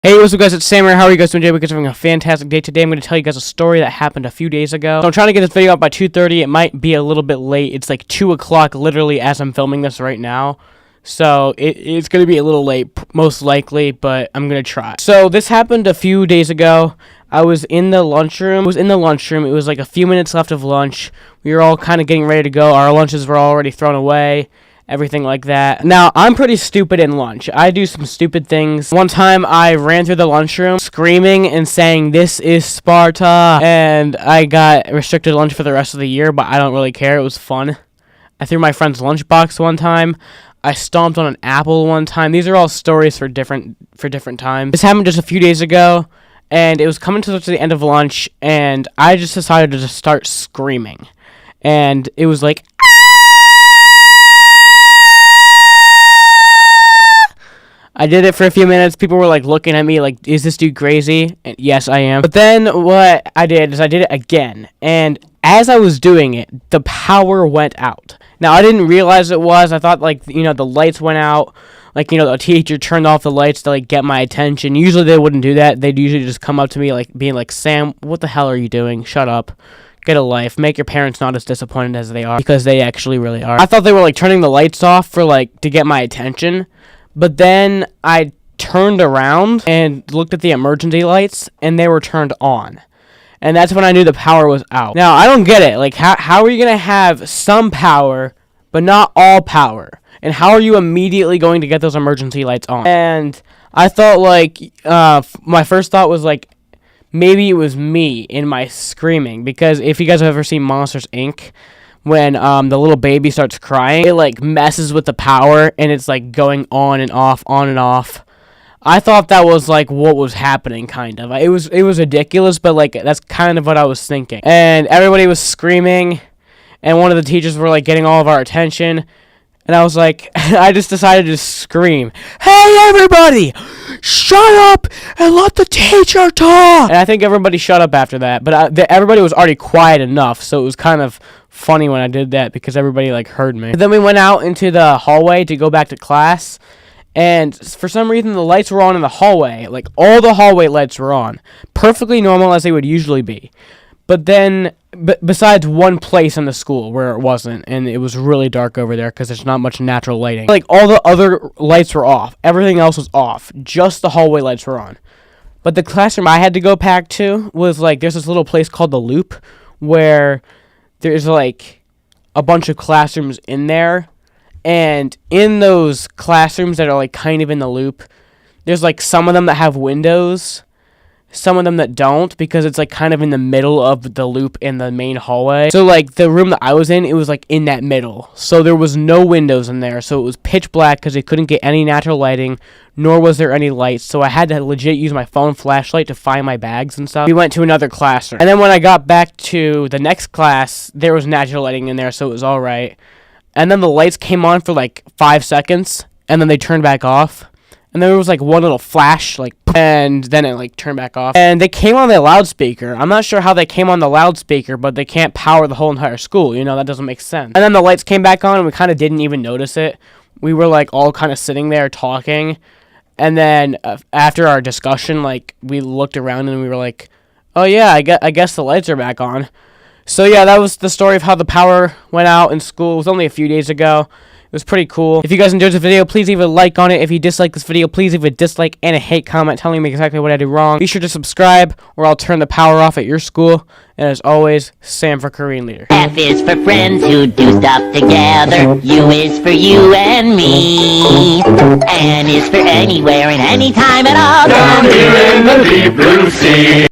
Hey, what's up guys, it's Samurai. How are you guys doing today? We're having a fantastic day today. I'm going to tell you guys a story that happened a few days ago. So I'm trying to get this video out by 2:30. It might be a little bit late. It's like 2 o'clock literally as I'm filming this right now. So it's going to be a little late, most likely, but I'm going to try. So this happened a few days ago. I was in the lunchroom. It was like a few minutes left of lunch. We were all kind of getting ready to go. Our lunches were already thrown away. Everything like that. Now, I'm pretty stupid in lunch. I do some stupid things. One time, I ran through the lunchroom screaming and saying, "This is Sparta!" And I got restricted lunch for the rest of the year, but I don't really care. It was fun. I threw my friend's lunchbox one time. I stomped on an apple one time. These are all stories for different times. This happened just a few days ago, and it was coming to the end of lunch, and I just decided to just start screaming. And it was like, I did it for a few minutes. People were like looking at me like, is this dude crazy? And yes, I am. But then what I did is I did it again. And as I was doing it, the power went out. Now, I didn't realize it was. I thought like, the lights went out. Like, the teacher turned off the lights to like get my attention. Usually they wouldn't do that. They'd usually just come up to me like being like, "Sam, what the hell are you doing? Shut up. Get a life. Make your parents not as disappointed as they are." Because they actually really are. I thought they were like turning the lights off for like to get my attention. But then I turned around and looked at the emergency lights, and they were turned on. And that's when I knew the power was out. Now, I don't get it. Like, how are you going to have some power, but not all power? And how are you immediately going to get those emergency lights on? And I thought, like, my first thought was, like, maybe it was me in my screaming. Because if you guys have ever seen Monsters, Inc., when the little baby starts crying, it like messes with the power and it's like going on and off, on and off. I thought that was like what was happening, kind of. It was ridiculous, but like that's kind of what I was thinking. And everybody was screaming, and one of the teachers were like getting all of our attention, and I was like, I just decided to scream, "Hey everybody, shut up and let the teacher talk!" And I think everybody shut up after that, but everybody was already quiet enough, so it was kind of funny when I did that because everybody like heard me. But then we went out into the hallway to go back to class, and for some reason the lights were on in the hallway. Like all the hallway lights were on, perfectly normal as they would usually be. But then, besides one place in the school where it wasn't, and it was really dark over there because there's not much natural lighting. Like all the other lights were off, everything else was off, just the hallway lights were on. But the classroom I had to go back to was like there's this little place called the Loop where there's like a bunch of classrooms in there, and in those classrooms that are like kind of in the loop, there's like some of them that have windows, some of them that don't, because it's like kind of in the middle of the loop in the main hallway. So like the room that I was in, it was like in that middle, so there was no windows in there, so it was pitch black because they couldn't get any natural lighting, nor was there any lights, so I had to legit use my phone flashlight to find my bags and stuff. We went to another classroom, and then when I got back to the next class, there was natural lighting in there, so it was alright. And then the lights came on for like 5 seconds, and then they turned back off. And there was like one little flash, like, and then it like turned back off. And they came on the loudspeaker. I'm not sure how they came on the loudspeaker, but they can't power the whole entire school. That doesn't make sense. And then the lights came back on, and we kind of didn't even notice it. We were like all kind of sitting there talking. And then after our discussion, like we looked around and we were like, "Oh yeah, I guess the lights are back on." So yeah, that was the story of how the power went out in school. It was only a few days ago. It was pretty cool. If you guys enjoyed this video, please leave a like on it. If you dislike this video, please leave a dislike and a hate comment telling me exactly what I did wrong. Be sure to subscribe, or I'll turn the power off at your school. And as always, Sam for Korean Leader. F is for friends who do stuff together. U is for you and me. N is for anywhere and anytime at all. Down here in the deep blue sea.